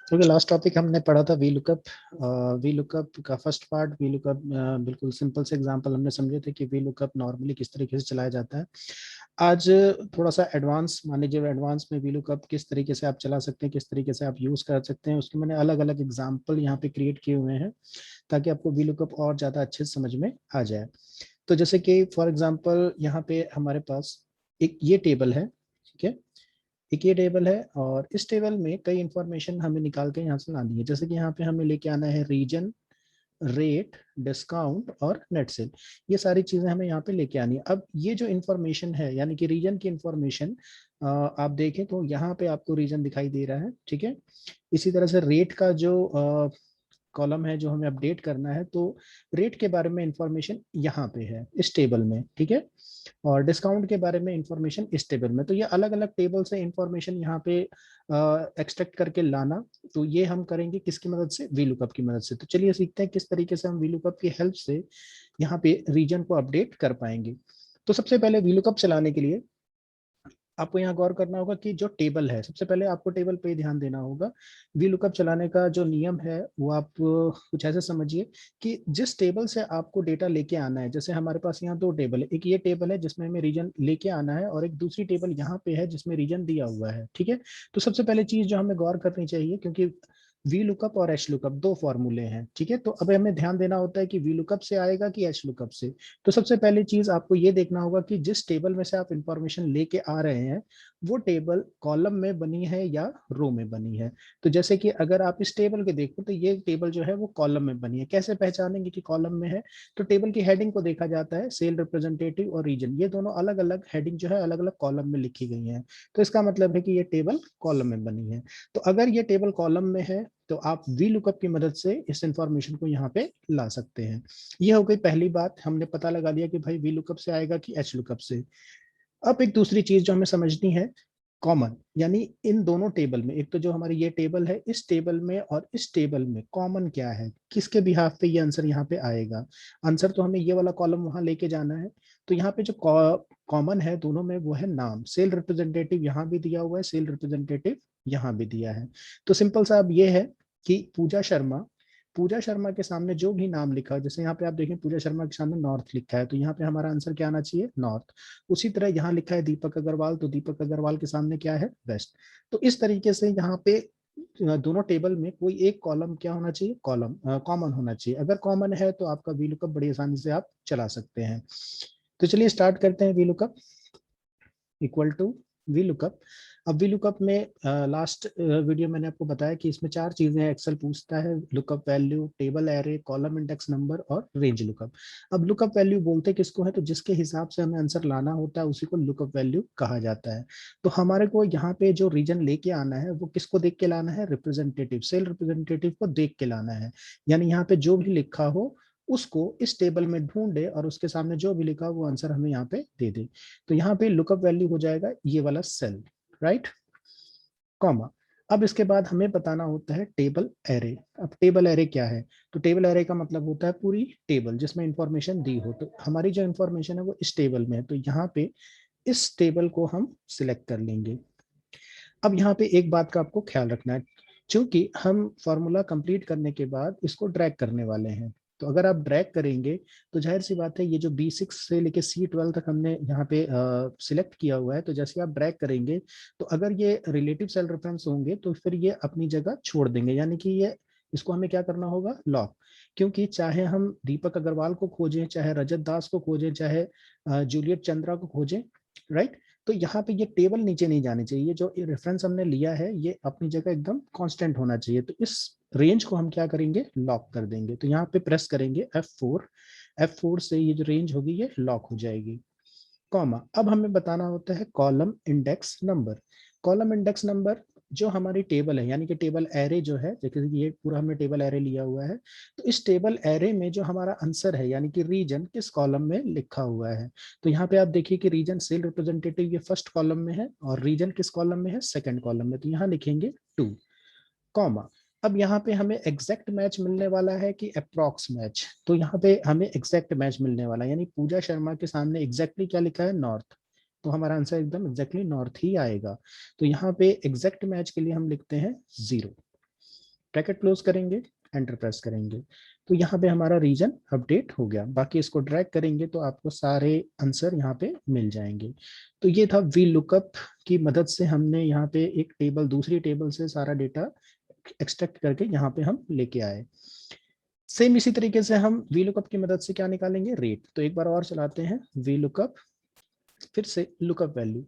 क्योंकि last topic हमने पढ़ा था वी लुकअप। वी लुकअप का फर्स्ट पार्ट वी लुकअप, बिल्कुल सिंपल से एग्जांपल हमने समझे थे कि वी लुकअप नॉर्मली किस तरीके से चलाया जाता है। आज थोड़ा सा एडवांस, मान लीजिए एडवांस में वी लुकअप किस तरीके से आप चला सकते हैं, किस तरीके से आप यूज कर सकते हैं, उसके मैंने अलग अलग एग्जाम्पल यहाँ पे क्रिएट किए हुए हैं ताकि आपको वी लुकअप और ज्यादा अच्छे से समझ में आ जाए। तो जैसे कि फॉर एग्जाम्पल यहाँ पे हमारे पास एक ये टेबल है, ठीक है। एक ये टेबल है और इस टेबल में कई इंफॉर्मेशन हमें निकाल के यहाँ से लानी है। जैसे कि यहाँ पे हमें लेके आना है रीजन, रेट, डिस्काउंट और नेट सेल। ये सारी चीजें हमें यहाँ पे लेके आनी है। अब ये जो इंफॉर्मेशन है यानी कि रीजन की इंफॉर्मेशन, आप देखें तो यहाँ पे आपको रीजन दिखाई दे रहा है, ठीक है। इसी तरह से रेट का जो कॉलम है जो हमें अपडेट करना है, तो रेट के बारे में इंफॉर्मेशन यहाँ पे है इस टेबल में, ठीक है। और डिस्काउंट के बारे में इंफॉर्मेशन इस टेबल में। तो ये अलग अलग टेबल से इंफॉर्मेशन यहाँ पे एक्सट्रैक्ट करके लाना, तो ये हम करेंगे किसकी मदद से, वी लुकअप की मदद से। तो चलिए सीखते हैं किस तरीके से हम वी लुकअप की हेल्प से यहाँ पे रीजन को अपडेट कर पाएंगे। तो सबसे पहले वी लुकअप चलाने के लिए आपको यहाँ गौर करना होगा कि जो टेबल है, सबसे पहले आपको टेबल पे ध्यान देना होगा। वी लुकअप चलाने का जो नियम है वो आप कुछ ऐसे समझिए कि जिस टेबल से आपको डेटा लेके आना है, जैसे हमारे पास यहाँ दो टेबल है, एक ये टेबल है जिसमें हमें रीजन लेके आना है और एक दूसरी टेबल यहाँ पे है जिसमें रीजन दिया हुआ है, ठीक है। तो सबसे पहले चीज जो हमें गौर करनी चाहिए, क्योंकि वी लुकअप और एच लुकअप दो फॉर्मूले हैं, ठीक है। तो अब हमें ध्यान देना होता है कि वी लुकअप से आएगा कि एच लुकअप से। तो सबसे पहली चीज आपको ये देखना होगा कि जिस टेबल में से आप इंफॉर्मेशन लेके आ रहे हैं वो टेबल कॉलम में बनी है या रो में बनी है। तो जैसे कि अगर आप इस टेबल के देखो तो ये टेबल जो है वो कॉलम में बनी है। कैसे पहचानेंगे कि कॉलम में है? तो टेबल की हेडिंग को देखा जाता है, सेल रिप्रेजेंटेटिव और रीजन, ये दोनों अलग अलग हेडिंग जो है अलग अलग कॉलम में लिखी गई है। तो इसका मतलब है कि ये टेबल कॉलम में बनी है। तो अगर ये टेबल कॉलम में है तो आप वी लुकअप की मदद से इस इंफॉर्मेशन को यहाँ पे ला सकते हैं। ये हो गई पहली बात, हमने पता लगा लिया कि भाई वी लुकअप से आएगा कि एच लुकअप से। अब एक दूसरी चीज जो हमें समझनी है, कॉमन, यानी इन दोनों टेबल में, एक तो जो हमारी ये टेबल है, इस टेबल में और इस टेबल में कॉमन क्या है, किसके बिहाफ पे ये आंसर यहाँ पे आएगा। आंसर तो हमें ये वाला कॉलम वहां लेके जाना है। तो यहाँ पे जो कॉमन है दोनों में वो है नाम। सेल रिप्रेजेंटेटिव यहाँ भी दिया हुआ है, सेल रिप्रेजेंटेटिव यहाँ भी दिया है। तो सिंपल सा अब ये है कि पूजा शर्मा, पूजा शर्मा के सामने जो भी नाम लिखा है, जैसे यहाँ पे आप देखें पूजा शर्मा के सामने नॉर्थ लिखा है, तो यहाँ पे हमारा आंसर क्या आना चाहिए, नॉर्थ। उसी तरह यहाँ लिखा है दीपक अग्रवाल, तो दीपक अग्रवाल के सामने क्या है, वेस्ट। तो इस तरीके से यहाँ पे दोनों टेबल में कोई एक कॉलम क्या होना चाहिए, कॉलम कॉमन होना चाहिए। अगर कॉमन है तो आपका वी लुकअप बड़ी आसानी से आप चला सकते हैं। तो चलिए स्टार्ट करते हैं। V lookup equal to V lookup. अब वी लुकअप में लास्ट वीडियो मैंने आपको बताया कि इसमें चार चीजें हैं। एक्सेल पूछता है lookup value, table array, column index number और रेंज लुकअप। अब लुकअप वैल्यू बोलते किसको है, तो जिसके हिसाब से हमें आंसर लाना होता है उसी को लुकअप वैल्यू कहा जाता है। तो हमारे को यहाँ पे जो रीजन लेके आना है वो किसको देख के लाना है, रिप्रेजेंटेटिव, सेल रिप्रेजेंटेटिव को देख के लाना है। यानी यहाँ पे जो भी लिखा हो उसको इस टेबल में ढूंढे और उसके सामने जो भी लिखा हो वो आंसर हमें यहाँ पे दे दे। तो यहाँ पे लुकअप वैल्यू हो जाएगा ये वाला सेल, राइट, कॉमा। अब इसके बाद हमें बताना होता है टेबल एरे। अब टेबल एरे क्या है, तो टेबल एरे का मतलब होता है पूरी टेबल जिसमें इंफॉर्मेशन दी हो। तो हमारी जो इंफॉर्मेशन है वो इस टेबल में है, तो यहाँ पे इस टेबल को हम सिलेक्ट कर लेंगे। अब यहाँ पे एक बात का आपको ख्याल रखना है, क्योंकि हम फॉर्मूला कंप्लीट करने के बाद इसको ड्रैग करने वाले हैं। तो अगर आप ड्रैग करेंगे तो जाहिर सी बात है ये जो B6 से लेके C12 तक हमने यहाँ पे सिलेक्ट किया हुआ है, तो जैसे आप ड्रैग करेंगे तो अगर ये रिलेटिव सेल रेफरेंस होंगे तो फिर ये अपनी जगह छोड़ देंगे, यानी कि ये, इसको हमें क्या करना होगा, लॉक। क्योंकि चाहे हम दीपक अग्रवाल को खोजें, चाहे रजत दास को खोजें, चाहे जूलियट चंद्रा को खोजें, राइट, तो यहाँ पे ये टेबल नीचे नहीं जानी चाहिए। जो रेफरेंस हमने लिया है ये अपनी जगह एकदम कांस्टेंट होना चाहिए। तो इस रेंज को हम क्या करेंगे, लॉक कर देंगे। तो यहाँ पे प्रेस करेंगे F4, F4 से ये जो रेंज होगी ये लॉक हो जाएगी, कॉमा। अब हमें बताना होता है column index number. Column index number जो हमारी टेबल है, यानी कि टेबल एरे जो है, जैसे कि ये पूरा हमने टेबल एरे लिया हुआ है, तो इस टेबल एरे में जो हमारा आंसर है यानी कि रीजन किस कॉलम में लिखा हुआ है। तो यहाँ पे आप देखिए कि रीजन सेल रिप्रेजेंटेटिव ये फर्स्ट कॉलम में है और रीजन किस कॉलम में है, सेकंड कॉलम में। तो यहाँ लिखेंगे 2, कॉमा। अब यहाँ पे हमें एग्जैक्ट मैच मिलने वाला है कि अप्रॉक्स मैच, तो यहाँ पे हमें एग्जैक्ट मैच मिलने वाला है, यानी पूजा शर्मा के सामने एग्जैक्टली क्या लिखा है, नॉर्थ। तो हमारा आंसर एकदम एग्जैक्टली नॉर्थ ही आएगा। तो यहाँ पे एग्जैक्ट मैच के लिए हम लिखते हैं 0, ब्रैकेट क्लोज करेंगे, एंटर प्रेस करेंगे, तो यहाँ पे हमारा रीजन अपडेट हो गया। बाकी इसको ड्रैग करेंगे तो आपको सारे आंसर यहाँ पे मिल जाएंगे। तो ये था वी लुकअप की मदद से हमने यहाँ पे एक टेबल दूसरी टेबल से सारा डेटा एक्सट्रैक्ट करके यहाँ पे हम लेके आए। सेम इसी तरीके से हम वी लुकअप की मदद से क्या निकालेंगे, रेट। तो एक बार और चलाते हैं वी लुकअप, फिर से लुकअप वैल्यू।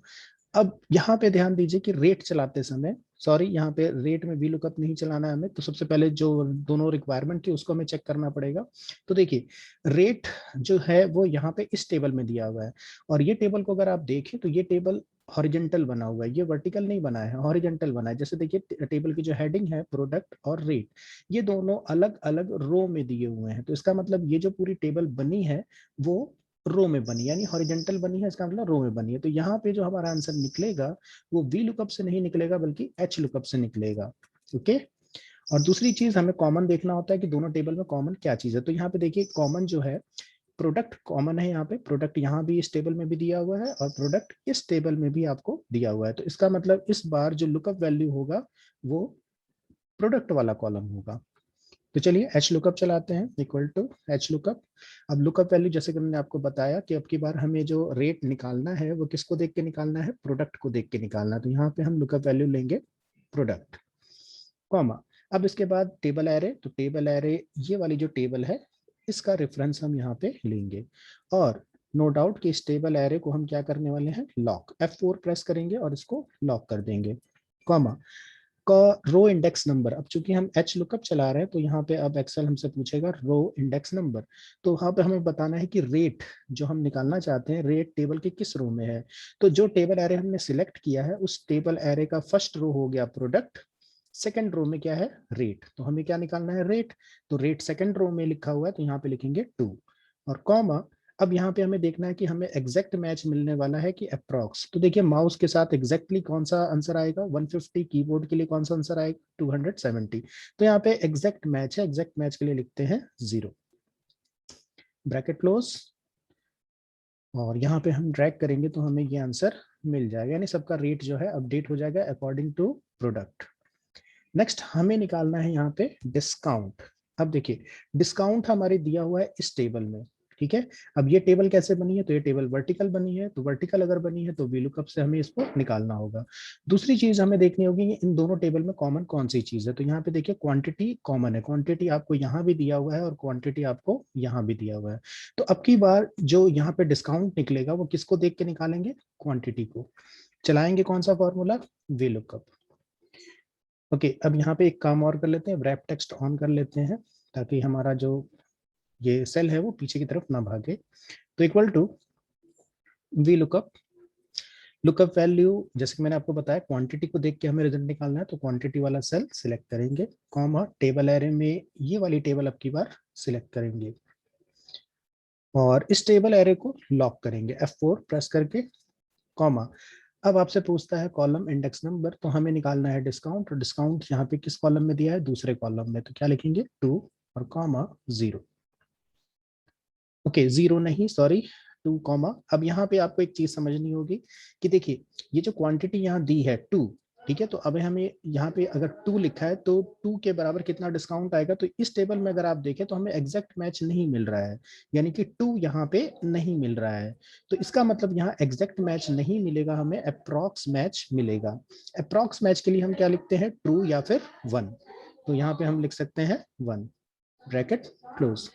अब यहाँ पे ध्यान दीजिए कि रेट चलाते समय, सॉरी यहाँ पे रेट में वी लुकअप नहीं चलाना है हमें, तो सबसे पहले जो दोनों रिक्वायरमेंट थी उसको हमें चेक करना पड़ेगा। तो देखिए रेट जो है वो यहाँ पे इस टेबल में दिया हुआ है, और ये टेबल को अगर आप देखें तो ये टेबल हॉरिजेंटल बना हुआ है, ये वर्टिकल नहीं बना है, हॉरिजेंटल बना है। जैसे देखिए टेबल की जो हेडिंग है प्रोडक्ट और रेट, ये दोनों अलग अलग रो में दिए हुए हैं। तो इसका मतलब ये जो पूरी टेबल बनी है वो रो में बनी, यानी हॉरिजेंटल बनी है, इसका मतलब रो में बनी है। तो यहाँ पे जो हमारा आंसर निकलेगा वो वी लुकअप से नहीं निकलेगा बल्कि एच लुकअप से निकलेगा। ओके। और दूसरी चीज हमें कॉमन देखना होता है कि दोनों टेबल में कॉमन क्या चीज है। तो यहाँ पे देखिए कॉमन जो है प्रोडक्ट कॉमन है, यहाँ पे प्रोडक्ट यहाँ भी इस टेबल में भी दिया हुआ है और प्रोडक्ट इस टेबल में भी आपको दिया हुआ है। तो इसका मतलब इस बार जो लुकअप वैल्यू होगा वो प्रोडक्ट वाला कॉलम होगा। तो चलिए एच लुकअप चलाते हैं, इक्वल टू एच लुकअप। अब लुकअप वैल्यू जैसे कि मैंने आपको बताया कि अब की बार हमें जो रेट निकालना है वो किसको देख के निकालना है, प्रोडक्ट को देख के निकालना है। तो यहाँ पे हम लुकअप वैल्यू लेंगे प्रोडक्ट, कॉमा। अब इसके बाद टेबल एरे, तो टेबल एरे ये वाली जो टेबल है इसका रेफरेंस हम यहाँ पे लेंगे, और नो डाउट कि इस टेबल एरे को हम क्या करने वाले हैं, लॉक, F4 प्रेस करेंगे और इसको लॉक कर देंगे, कॉमा का रो इंडेक्स नंबर। अब चूंकि हम एच लुकअप चला रहे हैं तो यहाँ पे अब एक्सेल हमसे पूछेगा रो इंडेक्स नंबर। तो वहां पे हमें बताना है कि रेट जो हम निकालना चाहते हैं, रेट टेबल के किस रो में है। तो जो टेबल एरे हमने सिलेक्ट किया है उस टेबल एरे का फर्स्ट रो हो गया प्रोडक्ट, सेकंड रो में क्या है, रेट। तो हमें क्या निकालना है, रेट। तो रेट सेकंड रो में लिखा हुआ है तो यहाँ पे लिखेंगे 2, और कॉमा। अब यहाँ पे हमें देखना है कि हमें एग्जैक्ट मैच मिलने वाला है कि अप्रॉक्स। तो देखिए माउस के साथ एग्जैक्टली कौन सा आंसर आएगा, 150, कीबोर्ड के लिए कौन सा आंसर आएगा, 270। तो यहाँ पे एग्जैक्ट मैच है, एग्जैक्ट मैच के लिए लिखते हैं 0, ब्रैकेट क्लोज, और यहाँ पे हम ड्रैग करेंगे तो हमें ये आंसर मिल जाएगा, यानी सबका रेट जो है अपडेट हो जाएगा अकॉर्डिंग टू प्रोडक्ट। नेक्स्ट हमें निकालना है यहाँ पे डिस्काउंट। अब देखिए डिस्काउंट हमारे दिया हुआ है इस टेबल में, ठीक है। अब ये टेबल कैसे बनी है, तो ये टेबल वर्टिकल बनी है, तो वर्टिकल अगर बनी है तो वी लुकअप से हमें इसको निकालना होगा। दूसरी चीज हमें देखनी होगी इन दोनों टेबल में कॉमन कौन सी चीज है। तो यहाँ पे देखिए क्वांटिटी कॉमन है, क्वांटिटी आपको यहाँ भी दिया हुआ है और क्वांटिटी आपको यहाँ भी दिया हुआ है। तो अब की बार जो यहाँ पे डिस्काउंट निकलेगा वो किसको देख के निकालेंगे, क्वांटिटी को। चलाएंगे कौन सा फॉर्मूला, वी लुकअप। ओके, अब यहाँ पे एक काम और कर लेते हैं, रैप टेक्स्ट ऑन कर लेते हैं ताकि हमारा जो ये सेल है वो पीछे की तरफ ना भागे। तो equal to V lookup, lookup value जैसे कि मैंने आपको बताया क्वांटिटी को देख के हमें रिजल्ट निकालना है, तो क्वांटिटी वाला सेल सिलेक्ट करेंगे, कॉमा टेबल एरे में ये वाली टेबल अब की बार सिलेक्ट करेंगे और इस टेबल एरे को लॉक करेंगे F4 प्रेस करके, कॉमा। अब आपसे पूछता है कॉलम इंडेक्स नंबर, तो हमें निकालना है डिस्काउंट, और डिस्काउंट यहाँ पे किस कॉलम में दिया है, दूसरे कॉलम में। तो क्या लिखेंगे 2 और कॉमा 0, ओके 0 नहीं सॉरी 2 कॉमा। अब यहाँ पे आपको एक चीज समझनी होगी कि देखिए ये जो क्वांटिटी यहाँ दी है 2, ठीक है। तो अब हमें यहाँ पे अगर 2 लिखा है तो 2 के बराबर कितना डिस्काउंट आएगा। तो इस टेबल में अगर आप देखें तो हमें एग्जैक्ट मैच नहीं मिल रहा है, यानी कि 2 यहाँ पे नहीं मिल रहा है। तो इसका मतलब यहाँ एग्जैक्ट मैच नहीं मिलेगा, हमें अप्रॉक्स मैच मिलेगा। अप्रॉक्स मैच के लिए हम क्या लिखते हैं, ट्रू या फिर 1। तो यहाँ पे हम लिख सकते हैं 1, ब्रैकेट क्लोज,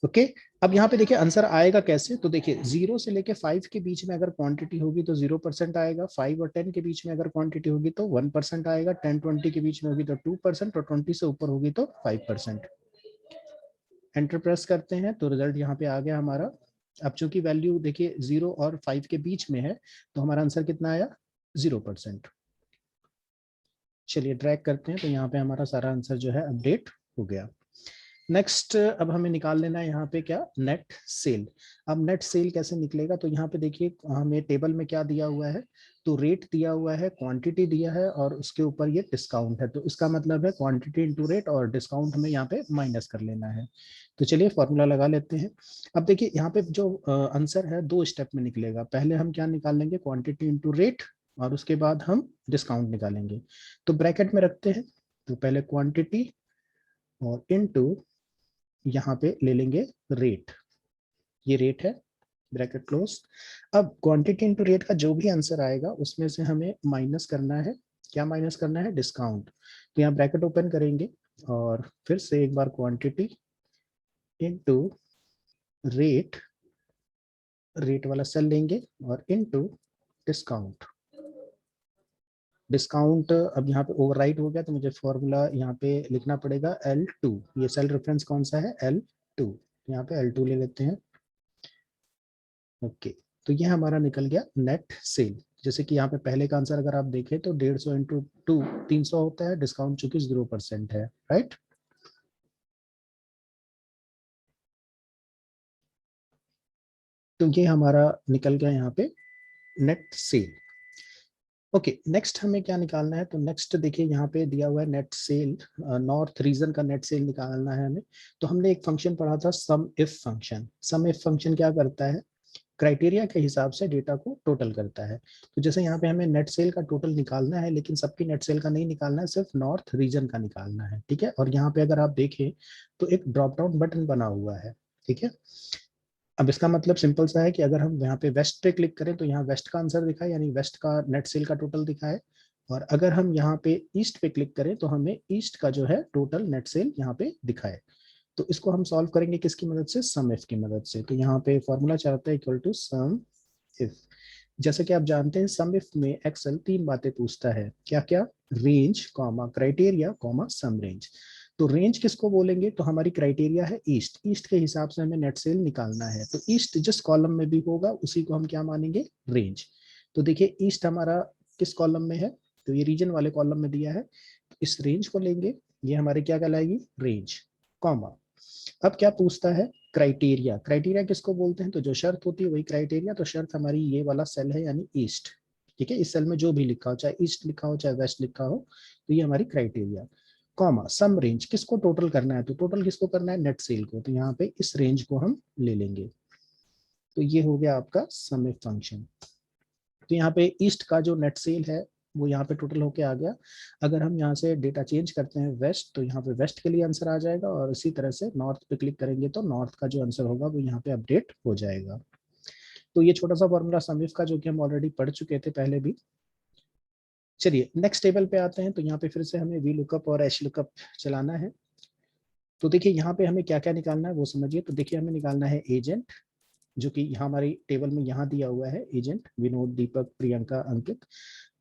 ओके। अब यहाँ पे देखिए आंसर आएगा कैसे, तो देखिए 0 से लेके 5 के बीच में अगर क्वांटिटी होगी तो 0% आएगा, 5 और 10 के बीच में अगर क्वांटिटी होगी तो 1% आएगा, 10-20 के बीच में होगी तो 2%, और 20 से ऊपर होगी तो 5%। एंटर प्रेस करते हैं तो रिजल्ट यहाँ पे आ गया हमारा। अब चूंकि वैल्यू देखिए 0 और 5 के बीच में है तो हमारा आंसर कितना आया, 0%। चलिए ड्रैग करते हैं तो यहाँ पे हमारा सारा आंसर जो है अपडेट हो गया। नेक्स्ट अब हमें निकाल लेना है यहाँ पे क्या, नेट सेल। अब नेट सेल कैसे निकलेगा, तो यहाँ पे देखिए हमें टेबल में क्या दिया हुआ है, तो रेट दिया हुआ है, क्वांटिटी दिया है और उसके ऊपर ये डिस्काउंट है। तो इसका मतलब है क्वांटिटी इंटू रेट और डिस्काउंट हमें यहाँ पे माइनस कर लेना है। तो चलिए फॉर्मूला लगा लेते हैं। अब देखिए यहाँ पे जो आंसर है 2 स्टेप में निकलेगा। पहले हम क्या निकाल लेंगे, क्वांटिटी इंटू रेट, और उसके बाद हम डिस्काउंट निकालेंगे। तो ब्रैकेट में रखते हैं, तो पहले क्वांटिटी और इनटू यहाँ पे ले लेंगे रेट, ये रेट है, ब्रैकेट क्लोज। अब क्वांटिटी इनटू रेट का जो भी आंसर आएगा उसमें से हमें माइनस करना है, क्या माइनस करना है, डिस्काउंट। तो यहाँ ब्रैकेट ओपन करेंगे और फिर से एक बार क्वांटिटी इनटू रेट, रेट वाला सेल लेंगे और इनटू डिस्काउंट। डिस्काउंट अब यहाँ पे ओवरराइट हो गया तो मुझे फॉर्मूला यहाँ पे लिखना पड़ेगा L2। ये सेल रेफरेंस कौन सा है, L2, यहाँ पे L2 ले लेते हैं। ओके, तो ये हमारा निकल गया नेट सेल। जैसे कि यहाँ पे पहले का आंसर अगर आप देखें तो 150 इंटू 2 300 होता है, डिस्काउंट चूंकि 0% है, राइट। तो ये हमारा निकल गया यहाँ पे नेट सेल। ओके, नेक्स्ट हमें क्या निकालना है, तो नेक्स्ट देखिए यहाँ पे दिया हुआ है नेट सेल, नॉर्थ रीजन का नेट सेल निकालना है हमें। तो हमने एक फंक्शन पढ़ा था sum if function. Sum if function क्या करता है, क्राइटेरिया के हिसाब से डेटा को टोटल करता है। तो जैसे यहाँ पे हमें नेट सेल का टोटल निकालना है, लेकिन सबकी नेट सेल का नहीं निकालना है, सिर्फ नॉर्थ रीजन का निकालना है, ठीक है। और यहाँ पे अगर आप देखें तो एक ड्रॉप डाउन बटन बना हुआ है, ठीक है। अब इसका मतलब सिंपल सा है कि अगर हम यहाँ पे वेस्ट पे क्लिक करें तो यहाँ वेस्ट का आंसर दिखाए, यानी वेस्ट का नेट सेल का टोटल दिखाए। और अगर हम यहाँ पे ईस्ट पे क्लिक करें तो हमें ईस्ट का जो है टोटल नेट सेल यहाँ पे दिखाए। तो इसको हम सॉल्व करेंगे किसकी मदद से, सम इफ की मदद से। तो यहाँ पे फॉर्मूला चाहते हैं इक्वल टू सम इफ। जैसे कि आप जानते हैं सम इफ में एक्सेल तीन बातें पूछता है, क्या क्या, रेंज कॉमा क्राइटेरिया कॉमा सम रेंज। तो रेंज किसको बोलेंगे, तो हमारी क्राइटेरिया है ईस्ट, ईस्ट के हिसाब से हमें नेट सेल निकालना है। तो ईस्ट जिस कॉलम में भी होगा उसी को हम क्या मानेंगे, रेंज। तो देखिए ईस्ट हमारा किस कॉलम में है, तो ये रीजन वाले कॉलम में दिया है, तो इस रेंज को लेंगे, ये हमारी क्या कहलाएगी, रेंज, कॉमा। अब क्या पूछता है, क्राइटेरिया। क्राइटेरिया किसको बोलते हैं, तो जो शर्त होती है वही क्राइटेरिया। तो शर्त हमारी ये वाला सेल है, यानी ईस्ट, ठीक है। इस सेल में जो भी लिखा हो, चाहे ईस्ट लिखा हो चाहे वेस्ट लिखा हो, तो ये हमारी क्राइटेरिया, कॉमा सम रेंज। किसको टोटल करना है, तो टोटल किसको करना है, नेट सेल को। तो यहाँ पे इस रेंज को हम ले लेंगे। तो ये हो गया आपका सम इफ फंक्शन। तो यहाँ पे ईस्ट का जो नेट सेल है वो यहाँ पे टोटल होके आ गया। अगर हम यहाँ से डेटा चेंज करते हैं वेस्ट, तो यहाँ पे वेस्ट के लिए आंसर आ जाएगा, और इसी तरह से नॉर्थ पे क्लिक करेंगे तो नॉर्थ का जो आंसर होगा वो यहाँ पे अपडेट हो जाएगा। तो ये छोटा सा फॉर्मूला सम इफ का जो कि हम ऑलरेडी पढ़ चुके थे पहले भी। चलिए नेक्स्ट टेबल पे आते हैं। तो यहाँ पे फिर से हमें वी लुकअप और एच लुकअप चलाना है। तो देखिए यहाँ पे हमें क्या क्या निकालना है वो समझिए। तो देखिए हमें निकालना है एजेंट, जो कि यहाँ हमारी टेबल में यहाँ दिया हुआ है, एजेंट विनोद दीपक प्रियंका अंकित।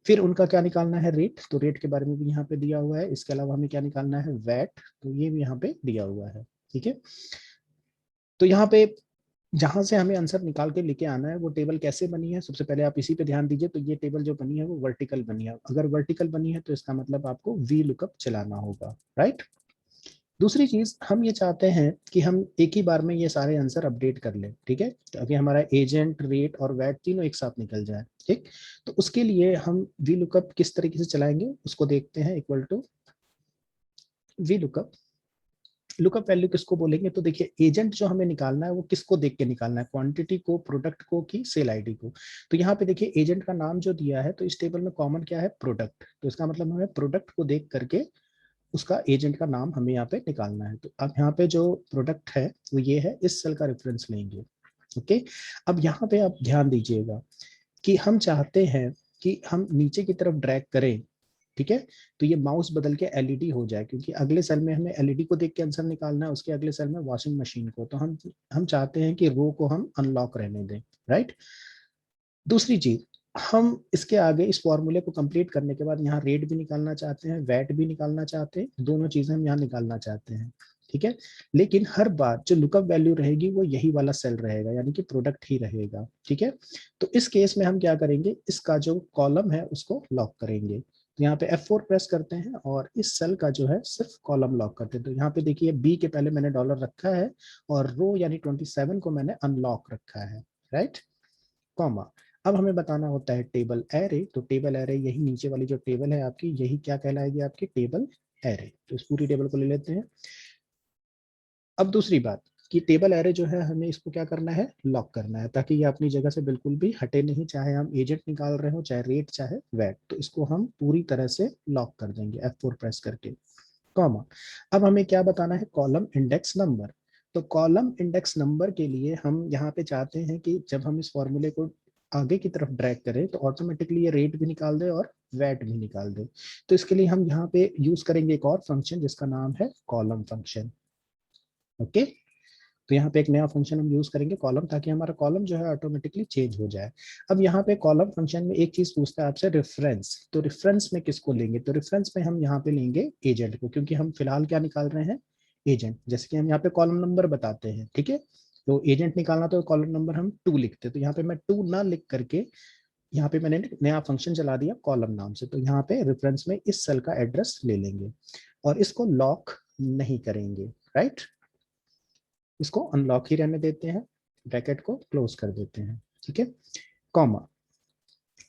फिर उनका क्या निकालना है, रेट। तो रेट के बारे में भी यहाँ पे दिया हुआ है। इसके अलावा हमें क्या निकालना है, वैट। तो ये भी यहाँ पे दिया हुआ है, ठीक है। तो यहाँ पे जहां से हमें आंसर निकाल के लेके आना है वो टेबल कैसे बनी है, सबसे पहले आप इसी पे ध्यान दीजिए। तो ये टेबल जो बनी है वो वर्टिकल बनी है। अगर वर्टिकल बनी है तो इसका मतलब आपको वी लुकअप चलाना होगा, राइट। दूसरी चीज हम ये चाहते हैं कि हम एक ही बार में ये सारे आंसर अपडेट कर लें, ठीक है, ताकि हमारा एजेंट, रेट और वैट तीनों एक साथ निकल जाए, ठीक। तो उसके लिए हम वी लुकअप किस तरीके से चलाएंगे उसको देखते हैं। Equal to V lookup, lookup value किसको बोलेंगे, तो देखिए एजेंट जो हमें निकालना है वो किसको देख के निकालना है, क्वांटिटी को, प्रोडक्ट को, कि सेल आईडी को। तो यहाँ पे देखिए एजेंट का नाम जो दिया है, तो इस टेबल में कॉमन क्या है, प्रोडक्ट। तो इसका मतलब हमें प्रोडक्ट को देख करके उसका एजेंट का नाम हमें यहाँ पे निकालना है। तो अब यहाँ पे जो प्रोडक्ट है वो ये है, इस सेल का रेफरेंस लेंगे, ओके। अब यहाँ पे आप ध्यान दीजिएगा कि हम चाहते हैं कि हम नीचे की तरफ ड्रैग करें, ठीक है। तो ये माउस बदल के एलईडी हो जाए, क्योंकि अगले सेल में हमें एलईडी को देख के आंसर निकालना है, उसके अगले सेल में वॉशिंग मशीन को। तो हम चाहते हैं कि रो को हम अनलॉक रहने दें, राइट। दूसरी चीज, हम इसके आगे इस फॉर्मूले को कंप्लीट करने के बाद यहाँ रेट भी निकालना चाहते हैं, वैट भी निकालना चाहते हैं, दोनों चीजें हम यहाँ निकालना चाहते हैं, ठीक है। लेकिन हर बार जो लुकअप वैल्यू रहेगी वो यही वाला सेल रहेगा, यानी कि प्रोडक्ट ही रहेगा, ठीक है। तो इस केस में हम क्या करेंगे, इसका जो कॉलम है उसको लॉक करेंगे। तो यहाँ पे F4 प्रेस करते हैं और इस सेल का जो है सिर्फ कॉलम लॉक करते हैं। तो यहाँ पे देखिए बी के पहले मैंने डॉलर रखा है और रो यानी 27 को मैंने अनलॉक रखा है, राइट, कॉमा। अब हमें बताना होता है टेबल एरे। तो टेबल एरे यही नीचे वाली जो टेबल है आपकी, यही क्या कहलाएगी, आपकी टेबल एरे। तो इस पूरी टेबल को ले लेते हैं। अब दूसरी बात, कि टेबल एरे जो है हमें इसको क्या करना है, लॉक करना है, ताकि ये अपनी जगह से बिल्कुल भी हटे नहीं, चाहे हम एजेंट निकाल रहे हो, चाहे रेट, चाहे वैट, तो इसको हम पूरी तरह से लॉक कर देंगे F4 प्रेस करके, कॉमा। अब हमें क्या बताना है, कॉलम इंडेक्स नंबर। तो कॉलम इंडेक्स नंबर के लिए हम यहाँ पे चाहते हैं कि जब हम इस फॉर्मूले को आगे की तरफ ड्रैग करें तो ऑटोमेटिकली ये रेट भी निकाल दे और वैट भी निकाल दे। तो इसके लिए हम यहाँ पे यूज करेंगे एक और फंक्शन जिसका नाम है कॉलम फंक्शन। ओके, तो यहाँ पे एक नया फंक्शन हम यूज करेंगे कॉलम, ताकि हमारा कॉलम जो है ऑटोमेटिकली चेंज हो जाए। अब यहाँ पे कॉलम फंक्शन में एक चीज पूछता है आपसे, रेफरेंस। तो रेफरेंस में किसको लेंगे, तो रेफरेंस में हम यहाँ पे लेंगे एजेंट को, क्योंकि हम फिलहाल क्या निकाल रहे हैं, एजेंट। जैसे कि हम यहाँ पे कॉलम नंबर बताते हैं, ठीक है, तो एजेंट निकालना तो कॉलम नंबर हम 2 लिखते हैं, तो यहाँ पे मैं 2 ना लिख करके यहाँ पे मैंने नया फंक्शन चला दिया कॉलम नाम से। तो यहाँ पे रेफरेंस में इस सेल का एड्रेस ले लेंगे और इसको लॉक नहीं करेंगे, राइट, इसको अनलॉक ही रहने देते हैं, ब्रैकेट को क्लोज कर देते हैं, ठीक है, कॉमा।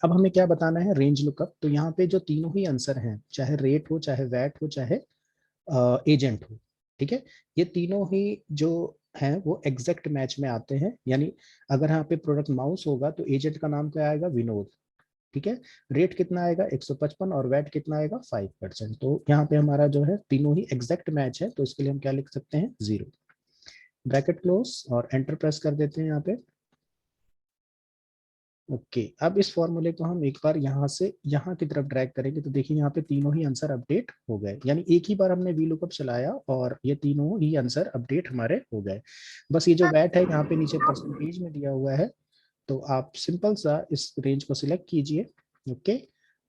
अब हमें क्या बताना है, रेंज लुकअप। तो यहाँ पे जो तीनों ही आंसर हैं, चाहे रेट हो, चाहे वैट हो, चाहे एजेंट हो, ठीक है, ये तीनों ही जो हैं वो एग्जैक्ट मैच में आते हैं। यानी अगर यहाँ पे प्रोडक्ट माउस होगा तो एजेंट का नाम क्या आएगा, विनोद, ठीक है, रेट कितना आएगा 155 और वैट कितना आएगा 5%। तो यहाँ पे हमारा जो है तीनों ही एग्जैक्ट मैच है, तो इसके लिए हम क्या लिख सकते हैं, 0, ब्रैकेट क्लोज और एंटर प्रेस कर देते हैं यहाँ पे। ओके, अब इस फॉर्मूले को हम एक बार यहाँ से यहाँ की तरफ ड्रैग करेंगे, तो देखिए यहाँ पे तीनों ही आंसर अपडेट हो गए। यानी एक ही बार हमने वी लुकअप चलाया और ये तीनों ही आंसर अपडेट हमारे हो गए। बस ये जो वैट है यहाँ पे नीचे परसेंटेज में दिया हुआ है, तो आप सिंपल सा इस रेंज को सिलेक्ट कीजिए, ओके,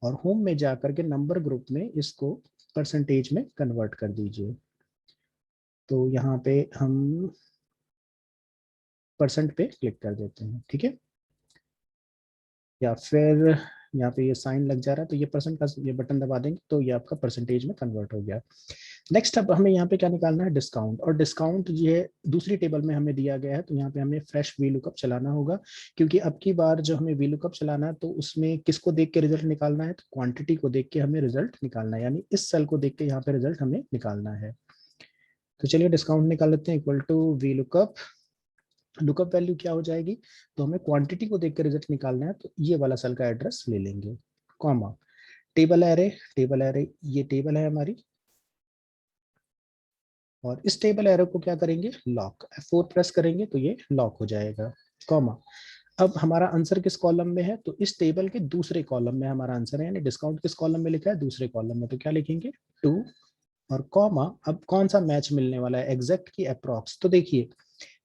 और होम में जा करके नंबर ग्रुप में इसको परसेंटेज में कन्वर्ट कर दीजिए। तो यहाँ पे हम परसेंट पे क्लिक कर देते हैं, ठीक है, या फिर यहाँ पे ये साइन लग जा रहा है तो ये परसेंट का ये बटन दबा देंगे तो ये आपका परसेंटेज में कन्वर्ट हो गया। नेक्स्ट अब हमें यहाँ पे क्या निकालना है, डिस्काउंट। और डिस्काउंट ये दूसरी टेबल में हमें दिया गया है, तो यहाँ पे हमें फ्रेश वी लुकअप चलाना होगा, क्योंकि अब की बार जो हमें वी लुकअप चलाना है तो उसमें किसको देख के रिजल्ट निकालना है, तो क्वांटिटी को देख के हमें रिजल्ट निकालना है, यानी इस सेल को देख के यहाँ पे रिजल्ट हमें निकालना है। तो चलिए डिस्काउंट निकाल लेते हैं, equal to V lookup, lookup value क्या हो जाएगी, तो हमें क्वांटिटी को देख कर रिजल्ट निकालना है, तो ये वाला सेल का एड्रेस ले लेंगे, comma, table array. Table array ये टेबल है हमारी, और इस टेबल एरे को क्या करेंगे, लॉक, F4 प्रेस करेंगे तो ये लॉक हो जाएगा, कॉमा। अब हमारा आंसर किस कॉलम में है, तो इस टेबल के दूसरे कॉलम में हमारा आंसर है, यानी डिस्काउंट किस कॉलम में लिखा है, दूसरे कॉलम में, तो क्या लिखेंगे 2 और कॉमा। अब कौन सा मैच मिलने वाला है, एग्जैक्ट की अप्रॉक्स। तो देखिए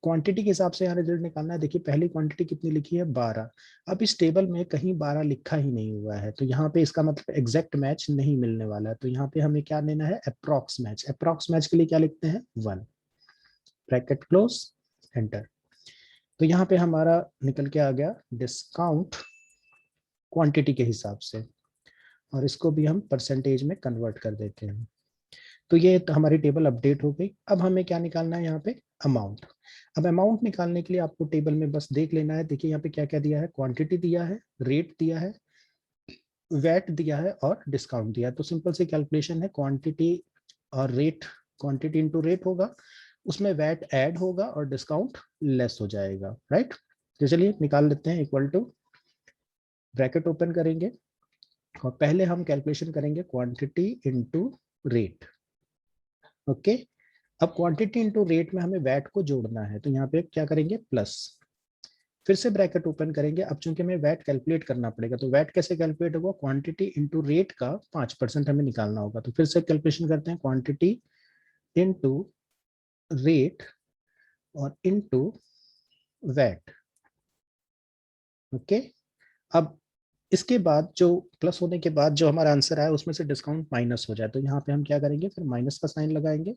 क्वांटिटी के हिसाब से यहाँ रिजल्ट निकालना है, देखिए पहली क्वांटिटी कितनी लिखी है 12, अब इस टेबल में कहीं 12 लिखा ही नहीं हुआ है, तो यहाँ पे इसका मतलब एग्जैक्ट मैच नहीं मिलने वाला है, तो यहाँ पे हमें क्या लेना है, अप्रॉक्स मैच। अप्रॉक्स मैच के लिए क्या लिखते हैं 1, ब्रैकेट क्लोज, एंटर। तो यहाँ पे हमारा निकल के आ गया डिस्काउंट क्वांटिटी के हिसाब से, और इसको भी हम परसेंटेज में कन्वर्ट कर देते हैं। तो ये तो हमारी टेबल अपडेट हो गई। अब हमें क्या निकालना है यहाँ पे, अमाउंट। अब अमाउंट निकालने के लिए आपको टेबल में बस देख लेना है, देखिए यहाँ पे क्या क्या दिया है, क्वांटिटी दिया है, रेट दिया है, वैट दिया है और डिस्काउंट दिया है। तो सिंपल सी कैलकुलेशन है, क्वांटिटी और रेट, क्वांटिटी इंटू रेट होगा, उसमें वैट ऐड होगा और डिस्काउंट लेस हो जाएगा, राइट। तो चलिए निकाल लेते हैं, इक्वल टू, ब्रैकेट ओपन करेंगे और पहले हम कैलकुलेशन करेंगे क्वांटिटी इंटू रेट, ओके। अब क्वांटिटी इंटू रेट में हमें वैट को जोड़ना है, तो यहाँ पे क्या करेंगे, प्लस, फिर से ब्रैकेट ओपन करेंगे। अब चूंकि हमें वैट कैलकुलेट करना पड़ेगा, तो वैट कैसे कैलकुलेट होगा, क्वांटिटी इंटू रेट का 5% हमें निकालना होगा। तो फिर से कैलकुलेशन करते हैं, क्वांटिटी इंटू रेट और इंटू वैट, ओके। अब इसके बाद जो प्लस होने के बाद जो हमारा आंसर आया उसमें से डिस्काउंट माइनस हो जाए, तो यहाँ पे हम क्या करेंगे, फिर माइनस का साइन लगाएंगे,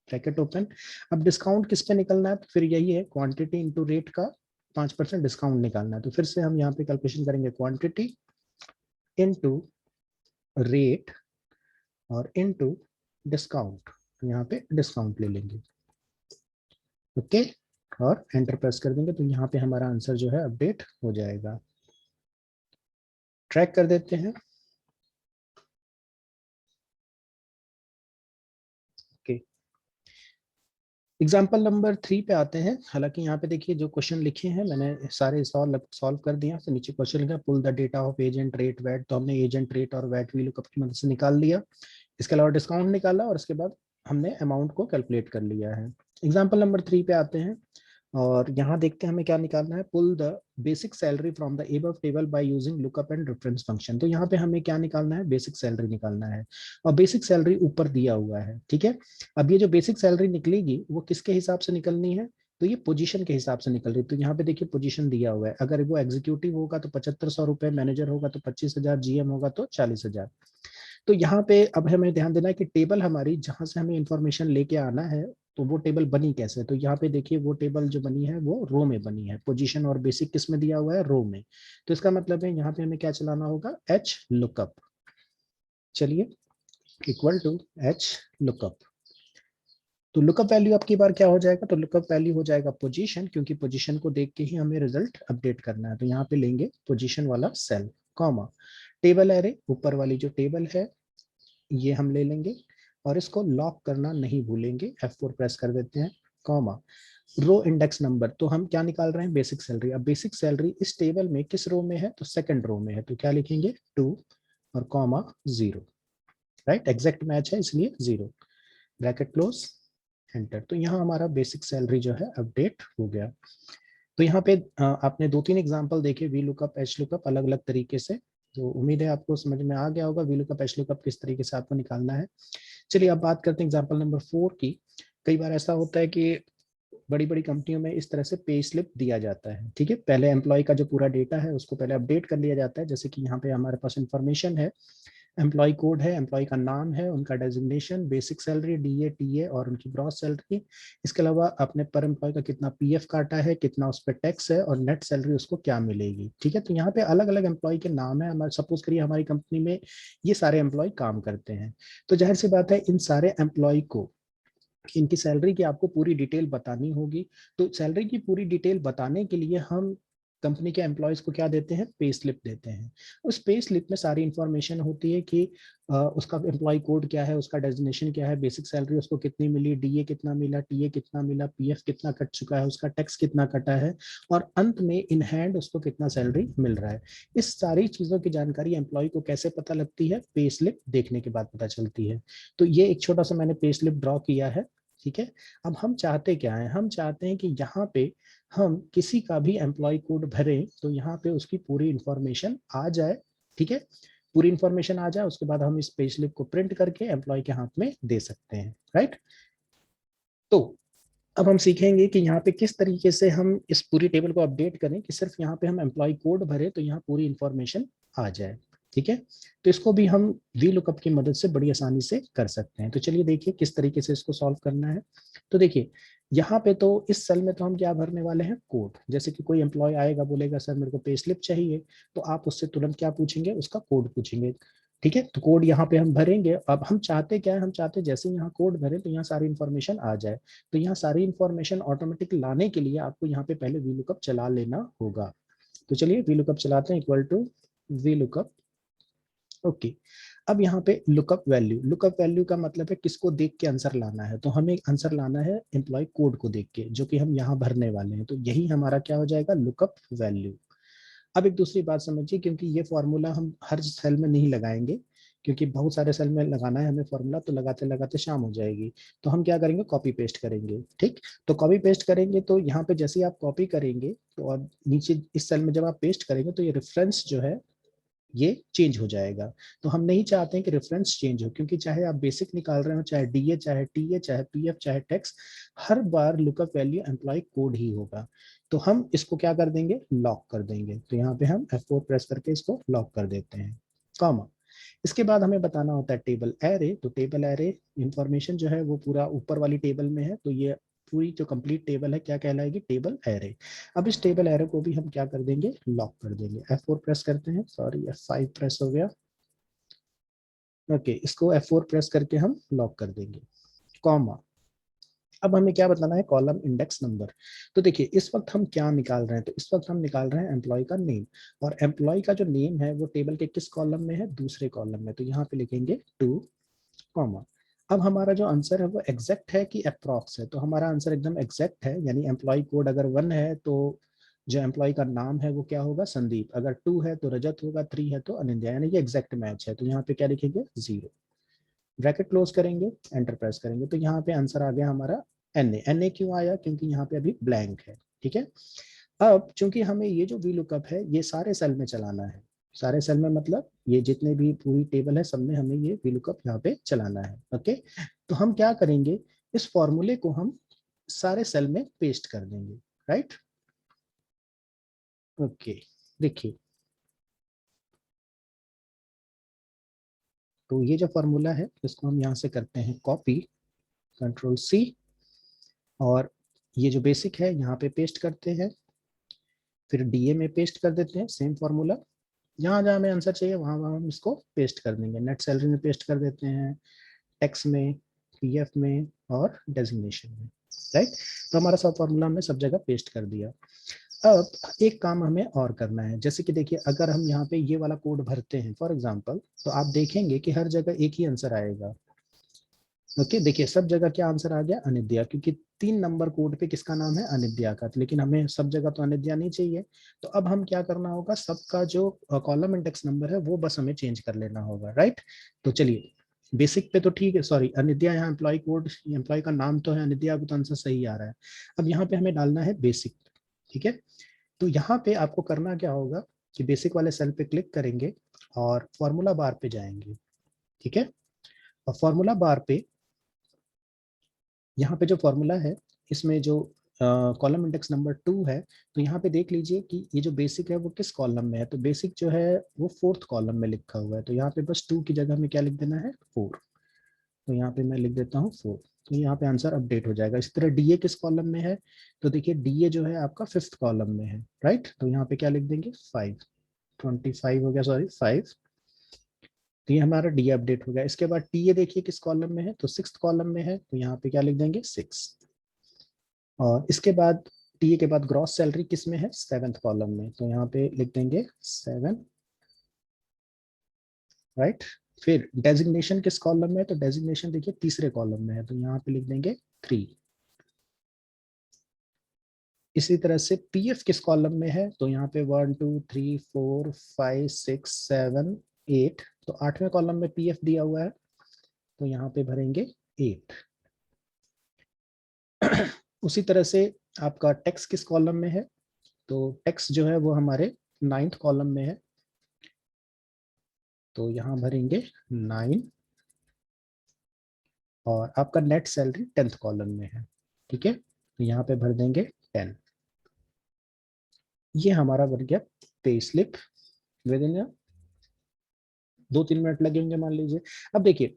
ब्रैकेट ओपन। अब डिस्काउंट किस पे निकलना है, तो फिर यही है, क्वांटिटी इंटू रेट का 5% डिस्काउंट निकालना है। तो फिर से हम यहाँ पे कैलकुलेशन करेंगे, क्वांटिटी इंटू रेट और इंटू डिस्काउंट, तो यहाँ पे डिस्काउंट ले लेंगे, ओके, और एंटर प्रेस कर देंगे, तो यहाँ पे हमारा आंसर जो है अपडेट हो जाएगा। ट्रैक कर देते हैं, ओके। एग्जाम्पल नंबर 3 पे आते हैं। हालांकि यहाँ पे देखिए जो क्वेश्चन लिखे हैं मैंने सारे सॉल्व कर दिया। तो नीचे क्वेश्चन लिखा pull the data of agent rate VAT, तो हमने एजेंट रेट और वैट वीलुकअप की मदद से निकाल लिया। इसके अलावा डिस्काउंट निकाला और इसके बाद हमने अमाउंट को कैलकुलेट कर लिया है। एग्जाम्पल नंबर 3 पे आते हैं और यहाँ देखते हैं हमें क्या निकालना है। Pull the basic salary from the above table by using lookup and reference function. तो यहाँ पे हमें क्या निकालना है, बेसिक सैलरी निकालना है और बेसिक सैलरी ऊपर दिया हुआ है। ठीक है, अब ये जो बेसिक सैलरी निकलेगी वो किसके हिसाब से निकलनी है, तो ये पोजीशन के हिसाब से निकल रही है। तो यहाँ पे देखिए पोजीशन दिया हुआ है, अगर वो एग्जीक्यूटिव होगा तो 7500 रुपए, मैनेजर होगा तो 25,000, जीएम होगा तो 40,000। तो यहाँ पे अब हमें ध्यान देना है कि टेबल हमारी जहां से हमें इंफॉर्मेशन लेके आना है, तो वो टेबल बनी कैसे। तो यहाँ पे देखिए वो टेबल जो बनी है वो रो में बनी है। पोजीशन और बेसिक किस में दिया हुआ है, रो में। तो इसका मतलब है यहाँ पे हमें क्या चलाना होगा, एच लुकअप। चलिए, इक्वल टू एच लुकअप। तो लुकअप वैल्यू आपकी बार क्या हो जाएगा, तो लुकअप वैल्यू हो जाएगा पोजीशन, क्योंकि पोजीशन को देख के ही हमें रिजल्ट अपडेट करना है। तो यहाँ पे लेंगे पोजीशन वाला सेल, कॉमा टेबल एरे, ऊपर वाली जो टेबल है ये हम ले लेंगे और इसको लॉक करना नहीं भूलेंगे, F4 प्रेस कर देते हैं, कॉमा रो इंडेक्स नंबर। तो हम क्या निकाल रहे हैं, बेसिक सैलरी। अब बेसिक सैलरी इस टेबल में किस रो में है, तो सेकंड रो में है। तो क्या लिखेंगे, 2 और कॉमा 0। राइट, एग्जैक्ट मैच है इसलिए 0, ब्रैकेट क्लोज, एंटर। तो यहाँ हमारा बेसिक सैलरी जो है अपडेट हो गया। तो यहाँ पे आपने 2-3 एग्जांपल देखे वी लुकअप एच लुकअप अलग अलग तरीके से। तो उम्मीद है आपको समझ में आ गया होगा वी लुकअप एच लुकअप किस तरीके से आपको निकालना है। चलिए अब बात करते हैं एग्जांपल नंबर 4 की। कई बार ऐसा होता है कि बड़ी बड़ी कंपनियों में इस तरह से पे स्लिप दिया जाता है। ठीक है, पहले एम्प्लॉय का जो पूरा डेटा है उसको पहले अपडेट कर लिया जाता है। जैसे कि यहाँ पे हमारे पास इंफॉर्मेशन है, एम्प्लॉय कोड है, एम्प्लॉय का नाम है, उनका designation, basic salary, DA, TA और उनकी ग्रॉस सैलरी। इसके अलावा अपने पर एम्प्लॉय का कितना पीएफ काटा है, कितना उस पर टैक्स है और नेट सैलरी उसको क्या मिलेगी। ठीक है, तो यहाँ पे अलग अलग एम्प्लॉय के नाम है। हमारे सपोज करिए हमारी कंपनी में ये सारे एम्प्लॉय काम करते हैं। तो जाहिर सी बात है इन सारे एम्प्लॉय को इनकी सैलरी की आपको पूरी डिटेल बतानी होगी। तो सैलरी की पूरी डिटेल बताने के लिए हम कंपनी के एम्प्लॉयज को क्या देते हैं, पे स्लिप देते हैं। उस पे स्लिप में सारी इंफॉर्मेशन होती है कि उसका एम्प्लॉय कोड क्या है, उसका डेजिग्नेशन क्या है, बेसिक सैलरी उसको कितनी मिली, डीए कितना मिला, टीए कितना मिला, पीएफ कितना कट चुका है, उसका टैक्स कितना कटा है और अंत में इन हैंड उसको कितना सैलरी मिल रहा है। इस सारी चीजों की जानकारी एम्प्लॉय को कैसे पता लगती है, पे स्लिप देखने के बाद पता चलती है। तो ये एक छोटा सा मैंने पे स्लिप ड्रॉ किया है। ठीक है, अब हम चाहते क्या है, हम चाहते हैं कि यहाँ पे हम किसी का भी एम्प्लॉय कोड भरें तो यहाँ पे उसकी पूरी इंफॉर्मेशन आ जाए। ठीक है, पूरी इंफॉर्मेशन आ जाए, उसके बाद हम इस पे स्लिप को प्रिंट करके एम्प्लॉय के हाथ में दे सकते हैं। राइट, तो अब हम सीखेंगे कि यहाँ पे किस तरीके से हम इस पूरी टेबल को अपडेट करें कि सिर्फ यहाँ पे हम एम्प्लॉय कोड भरे तो यहाँ पूरी इंफॉर्मेशन आ जाए। ठीक है, तो इसको भी हम वी लुकअप की मदद से बड़ी आसानी से कर सकते हैं। तो चलिए देखिए किस तरीके से इसको सॉल्व करना है। तो देखिए यहाँ पे तो इस सेल में तो हम क्या भरने वाले हैं, कोड। जैसे कि कोई एम्प्लॉय आएगा बोलेगा सर मेरे को पे स्लिप चाहिए, तो आप उससे तुरंत क्या पूछेंगे, उसका कोड पूछेंगे। ठीक है, तो कोड यहाँ पे हम भरेंगे। अब हम चाहते क्या है, हम चाहते जैसे यहाँ कोड भरे तो यहाँ सारी इंफॉर्मेशन आ जाए। तो यहाँ सारी इंफॉर्मेशन ऑटोमेटिक लाने के लिए आपको यहाँ पे पहले वी लुकअप चला लेना होगा। तो चलिए वी लुकअप चलाते हैं, equal to V lookup. Okay, अब यहाँ पे लुकअप वैल्यू, लुकअप वैल्यू का मतलब है किसको देख के आंसर लाना है। तो हमें आंसर लाना है एम्प्लॉय कोड को देख के, जो कि हम यहाँ भरने वाले हैं। तो यही हमारा क्या हो जाएगा, लुकअप वैल्यू। अब एक दूसरी बात समझिए, क्योंकि ये फॉर्मूला हम हर सेल में नहीं लगाएंगे, क्योंकि बहुत सारे सेल में लगाना है हमें फॉर्मूला, तो लगाते लगाते शाम हो जाएगी। तो हम क्या करेंगे, कॉपी पेस्ट करेंगे। ठीक, तो कॉपी पेस्ट करेंगे तो यहाँ पे जैसे ही आप कॉपी करेंगे तो और नीचे इस सेल में जब आप पेस्ट करेंगे तो ये रेफरेंस जो है ये चेंज हो जाएगा। तो हम नहीं चाहते हैं कि रेफरेंस चेंज हो, क्योंकि चाहे आप बेसिक निकाल रहे हो, चाहे डीए, चाहे टीए, चाहे पीएफ, चाहे टैक्स, हर बार लुकअप वैल्यू एम्प्लॉय कोड ही होगा। तो हम इसको क्या कर देंगे, लॉक कर देंगे। तो यहाँ पे हम F4 प्रेस करके इसको लॉक कर देते हैं, कॉमा। इसके बाद हमें बताना होता है टेबल एरे। तो टेबल एरे इंफॉर्मेशन जो है वो पूरा ऊपर वाली टेबल में है, तो ये पूरी जो कंप्लीट टेबल है क्या कहलाएगी, टेबल एरे। अब इस टेबल एरे को भी हम क्या कर देंगे, लॉक कर देंगे। F4 प्रेस करते हैं, सॉरी F5 प्रेस हो गया। ओके, इसको F4 प्रेस करके हम लॉक कर देंगे, कॉमा। अब हमें क्या बताना है, कॉलम इंडेक्स नंबर। तो देखिए इस वक्त हम क्या निकाल रहे हैं, तो इस वक्त हम निकाल रहे हैं एम्प्लॉय का नेम। और एम्प्लॉय का जो नेम है वो टेबल के किस कॉलम में है, दूसरे कॉलम में। तो यहाँ पे लिखेंगे 2, कॉमा। अब हमारा जो आंसर है वो एग्जैक्ट है कि अप्रॉक्स है, तो हमारा आंसर एकदम एग्जैक्ट है, यानी एम्प्लॉय कोड अगर 1 है तो जो एम्प्लॉय का नाम है वो क्या होगा, संदीप। अगर 2 है तो रजत होगा, 3 है तो अनिंद्या, यानी कि एग्जैक्ट मैच है। तो यहाँ पे क्या लिखेंगे, 0। ब्रैकेट क्लोज करेंगे, एंटर प्रेस करेंगे, तो यहाँ पे आंसर आ गया हमारा एन ए। एन ए क्यों आया, क्योंकि यहाँ पे अभी ब्लैंक है। ठीक है। अब चूंकि हमें ये जो वी लुकअप है ये सारे सेल में चलाना है, सारे सेल में मतलब ये जितने भी पूरी टेबल है सब में हमें ये वी लुकअप यहाँ पे चलाना है। ओके, तो हम क्या करेंगे, इस फॉर्मूले को हम सारे सेल में पेस्ट कर देंगे। राइट, ओके, देखिए, तो ये जो फॉर्मूला है इसको हम यहाँ से करते हैं कॉपी, कंट्रोल सी, और ये जो बेसिक है यहाँ पे पेस्ट करते हैं, फिर डीए में पेस्ट कर देते हैं सेम फॉर्मूला, जहां जहां हमें आंसर चाहिए वहां वहां हम इसको पेस्ट कर देंगे। नेट सैलरी में पेस्ट कर देते हैं, टैक्स में, पीएफ में और डेजिग्नेशन में। राइट, तो हमारा सब फॉर्मूला हमने सब जगह पेस्ट कर दिया। अब एक काम हमें और करना है, जैसे कि देखिए अगर हम यहाँ पे ये वाला कोड भरते हैं फॉर एग्जांपल, तो आप देखेंगे कि हर जगह एक ही आंसर आएगा। ओके, देखिए सब जगह क्या आंसर आ गया, अनिद्या, क्योंकि 3 नंबर कोड पे किसका नाम है, अनिद्या का, लेकिन हमें सब जगह तो अनिद्या नहीं चाहिए। तो अब हम क्या करना होगा, सबका जो कॉलम इंडेक्स नंबर है वो बस हमें चेंज कर लेना होगा। राइट, तो चलिए, बेसिक पे तो ठीक है, सॉरी अनिद्या, यहाँ एम्प्लॉय कोड, एम्प्लॉय का नाम तो है अनिद्या, तो आंसर सही आ रहा है। अब यहाँ पे हमें डालना है बेसिक। ठीक है, तो यहाँ पे आपको करना क्या होगा कि बेसिक वाले सेल पे क्लिक करेंगे और फॉर्मूला बार पे जाएंगे। ठीक है, और फॉर्मूला बार पे यहाँ पे जो फॉर्मूला है इसमें जो कॉलम इंडेक्स नंबर 2 है, तो यहाँ पे देख लीजिए कि ये जो बेसिक है वो किस कॉलम में है, तो बेसिक जो है वो 4th कॉलम में लिखा हुआ है, तो यहाँ पे बस 2 की जगह में क्या लिख देना है, 4। तो यहाँ पे मैं लिख देता हूँ 4, तो यहाँ पे आंसर अपडेट हो जाएगा। इस तरह डीए किस कॉलम में है, तो देखिए डीए जो है आपका 5th कॉलम में है। राइट, तो यहाँ पे क्या लिख देंगे, 5, 25 हो गया, सॉरी 5। तो ये हमारा डी अपडेट हो गया। इसके बाद टीए देखिए किस कॉलम में है, तो 6th कॉलम में है, तो यहाँ पे क्या लिख देंगे, 6। और इसके बाद टीए के बाद ग्रॉस सैलरी किस में है, 7th कॉलम में, तो यहाँ पे लिख देंगे 7। राइट, फिर डेजिग्नेशन किस कॉलम में है, तो डेजिग्नेशन देखिए तीसरे कॉलम में है, तो यहाँ पे लिख देंगे 3। इसी तरह से पीएफ किस कॉलम में है, तो यहाँ पे 1 2 3 4 5 6 7 8, तो 8वें कॉलम में पीएफ दिया हुआ है, तो यहाँ पे भरेंगे 8। उसी तरह से आपका टैक्स किस कॉलम में है, तो टैक्स जो है वो हमारे 9th कॉलम में है, तो यहाँ भरेंगे 9। और आपका नेट सैलरी 10th कॉलम में है। ठीक है, तो यहाँ पे भर देंगे 10। ये हमारा बन गया pay slip. With in 2-3 minute लगेंगे मान लीजिए। अब देखिए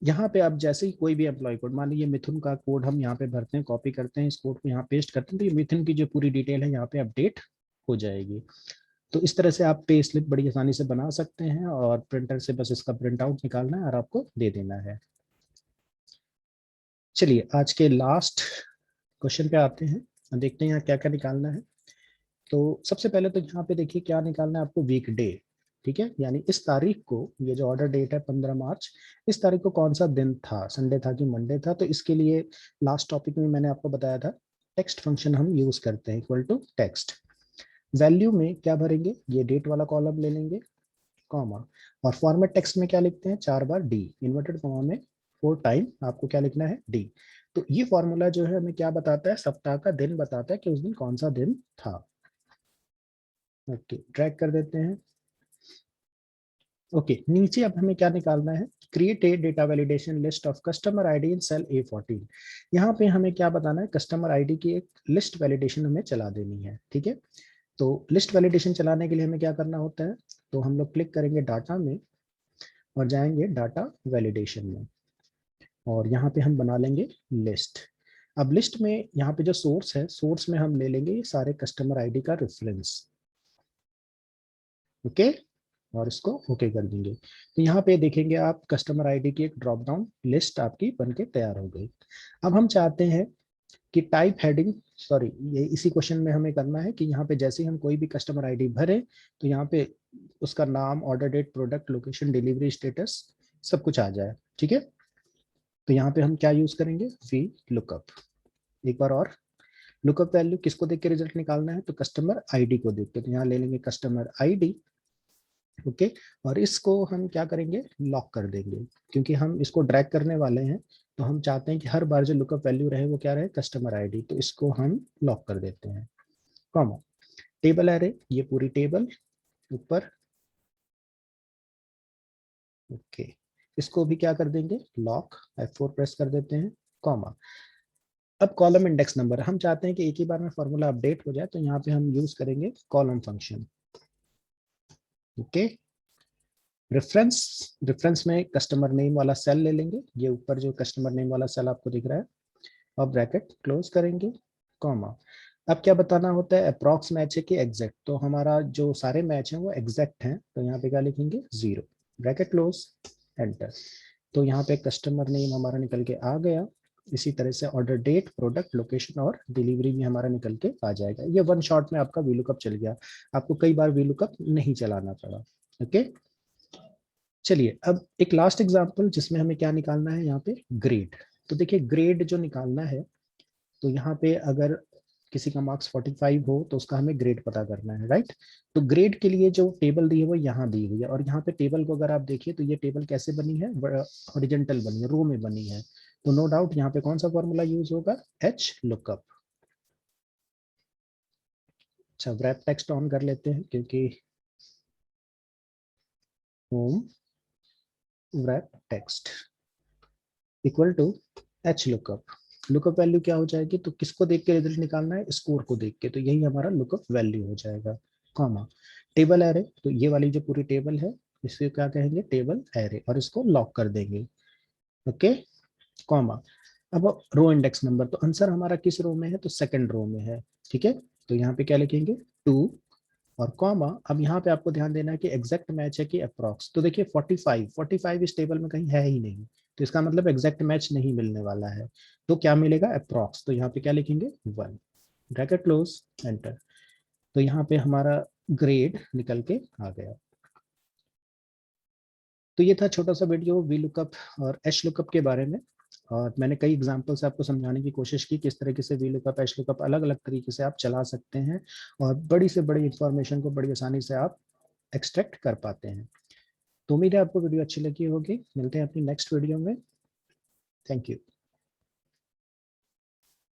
यहाँ पे आप जैसे ही कोई भी एम्प्लॉय कोड, मान लीजिए मिथुन का कोड हम यहाँ पे भरते हैं, कॉपी करते हैं, इस कोड को यहाँ पेस्ट करते हैं, तो ये मिथुन की जो पूरी डिटेल है यहाँ पे अपडेट हो जाएगी। तो इस तरह से आप पे स्लिप बड़ी आसानी से बना सकते हैं, और प्रिंटर से बस इसका प्रिंट आउट निकालना है और आपको दे देना है। चलिए आज के लास्ट क्वेश्चन पे आते हैं, देखते हैं यहाँ क्या क्या निकालना है। तो सबसे पहले तो यहाँ पे देखिए क्या निकालना है आपको, वीक डे। ठीक है, यानी इस तारीख को, ये जो ऑर्डर डेट है 15 मार्च, इस तारीख को कौन सा दिन था, संडे था कि मंडे था। तो इसके लिए लास्ट टॉपिक में मैंने आपको बताया था, टेक्स्ट फंक्शन हम यूज करते हैं, इक्वल टू टेक्स्ट। वैल्यू में क्या भरेंगे, ये डेट वाला कॉलम ले लेंगे, कॉमा, और फॉर्मेट टेक्स्ट में क्या लिखते हैं, 4 बार डी, इन्वर्टेड कॉमा में 4 टाइम आपको क्या लिखना है, डी। तो ये फॉर्मूला जो है हमें क्या बताता है, सप्ताह का दिन बताता है कि उस दिन कौन सा दिन था। ओके, ड्रैग कर देते हैं। ओके, नीचे अब हमें क्या निकालना है, create a data validation list of customer ID in cell A14। यहाँ पे हमें क्या बताना है, कस्टमर आईडी की एक लिस्ट वैलिडेशन हमें चला देनी है। ठीक है, तो लिस्ट वैलिडेशन चलाने के लिए हमें क्या करना होता है, तो हम लोग क्लिक करेंगे डाटा में और जाएंगे डाटा वैलिडेशन में, और यहाँ पे हम बना लेंगे लिस्ट। अब लिस्ट में यहाँ पे जो सोर्स है, सोर्स में हम ले लेंगे ये सारे कस्टमर आईडी का रेफरेंस। ओके, और इसको ओके कर देंगे, तो यहाँ पे देखेंगे आप कस्टमर आईडी की एक ड्रॉप डाउन लिस्ट आपकी बनके तैयार हो गई। अब हम चाहते हैं कि टाइप हेडिंग, सॉरी ये इसी क्वेश्चन में हमें करना है कि यहाँ पे जैसे ही हम कोई भी कस्टमर आईडी भरे, तो यहाँ पे उसका नाम, order date, product, location, delivery status सब कुछ आ जाए। ठीक है, तो यहाँ पे हम क्या यूज करेंगे, वी लुकअप। एक बार और, लुकअप वैल्यू किसको देख के रिजल्ट निकालना है, तो कस्टमर आईडी को देख के। तो यहाँ ले लेंगे कस्टमर आईडी, ओके। और इसको हम क्या करेंगे, लॉक कर देंगे, क्योंकि हम इसको ड्रैग करने वाले हैं। तो हम चाहते हैं कि हर बार जो लुकअप वैल्यू रहे वो क्या रहे, कस्टमर आईडी। तो इसको हम लॉक कर देते हैं, कॉमा। टेबल एरे, ये पूरी टेबल ऊपर, ओके। इसको भी क्या कर देंगे, लॉक, F4 प्रेस कर देते हैं, कॉमा। अब कॉलम इंडेक्स नंबर, हम चाहते हैं कि एक ही बार में फॉर्मूला अपडेट हो जाए, तो यहाँ पे हम यूज करेंगे column function, okay. Reference, reference में कस्टमर नेम वाला सेल ले लेंगे, ये ऊपर जो कस्टमर नेम वाला सेल आपको दिख रहा है, और ब्रैकेट क्लोज करेंगे, कॉमा। अब क्या बताना होता है, अप्रॉक्स मैच है कि एग्जैक्ट। तो हमारा जो सारे मैच हैं वो एग्जैक्ट हैं, तो यहाँ पे क्या लिखेंगे, 0, ब्रैकेट क्लोज, एंटर। तो यहाँ पे कस्टमर नेम हमारा निकल के आ गया। इसी तरह से ऑर्डर डेट, प्रोडक्ट, लोकेशन और डिलीवरी भी हमारा निकल के आ जाएगा। ये वन शॉट में आपका वीलुकअप चल गया, आपको कई बार वीलुकअप नहीं चलाना पड़ा, ओके। चलिए अब एक लास्ट एग्जांपल, जिसमें हमें क्या निकालना है, यहाँ पे ग्रेड। तो देखिए ग्रेड जो निकालना है, तो यहाँ पे अगर किसी का मार्क्स 45 हो तो उसका हमें ग्रेड पता करना है, राइट। तो ग्रेड के लिए जो टेबल दी है वो यहाँ दी हुई है, और यहाँ पे टेबल को अगर आप देखिए तो ये टेबल कैसे बनी है, हॉरिजॉन्टल बनी है, रो में बनी है। तो नो डाउट यहाँ पे कौन सा फॉर्मूला यूज होगा, एच लुकअप। अच्छा, wrap टेक्स्ट ऑन कर लेते हैं, क्योंकि home wrap text equal to H lookup. Lookup value क्या हो जाएगी, तो किसको देख के रिजल्ट निकालना है, स्कोर को देख के। तो यही हमारा लुकअप वैल्यू हो जाएगा, कॉमा। टेबल एरे, तो ये वाली जो पूरी टेबल है इसको क्या कहेंगे, टेबल एरे, और इसको लॉक कर देंगे, ओके, कॉमा। अब रो इंडेक्स नंबर, तो आंसर हमारा किस रो में है, तो सेकंड रो में है, ठीक है। तो यहाँ पे क्या लिखेंगे, 2, और कॉमा। अब यहाँ पे आपको ध्यान देना है कि एग्जैक्ट मैच है कि अप्रॉक्स। तो देखिए 45 इस टेबल में कहीं है ही नहीं, तो इसका मतलब एग्जैक्ट मैच नहीं मिलने वाला है। तो क्या मिलेगा, अप्रॉक्स। तो यहाँ पे क्या लिखेंगे, 1, ब्रैकेट क्लोज, एंटर। तो यहाँ पे हमारा ग्रेड निकल के आ गया। तो ये था छोटा सा वीडियो वी लुकअप और एच लुकअप के बारे में, और मैंने कई एग्जांपल से आपको समझाने की कोशिश की किस तरीके से वी लुकअप एच लुकअप अलग अलग तरीके से आप चला सकते हैं, और बड़ी से बड़ी इंफॉर्मेशन को बड़ी आसानी से आप एक्सट्रैक्ट कर पाते हैं। तो उम्मीद है आपको वीडियो अच्छी लगी होगी, मिलते हैं अपनी नेक्स्ट वीडियो में, थैंक यू।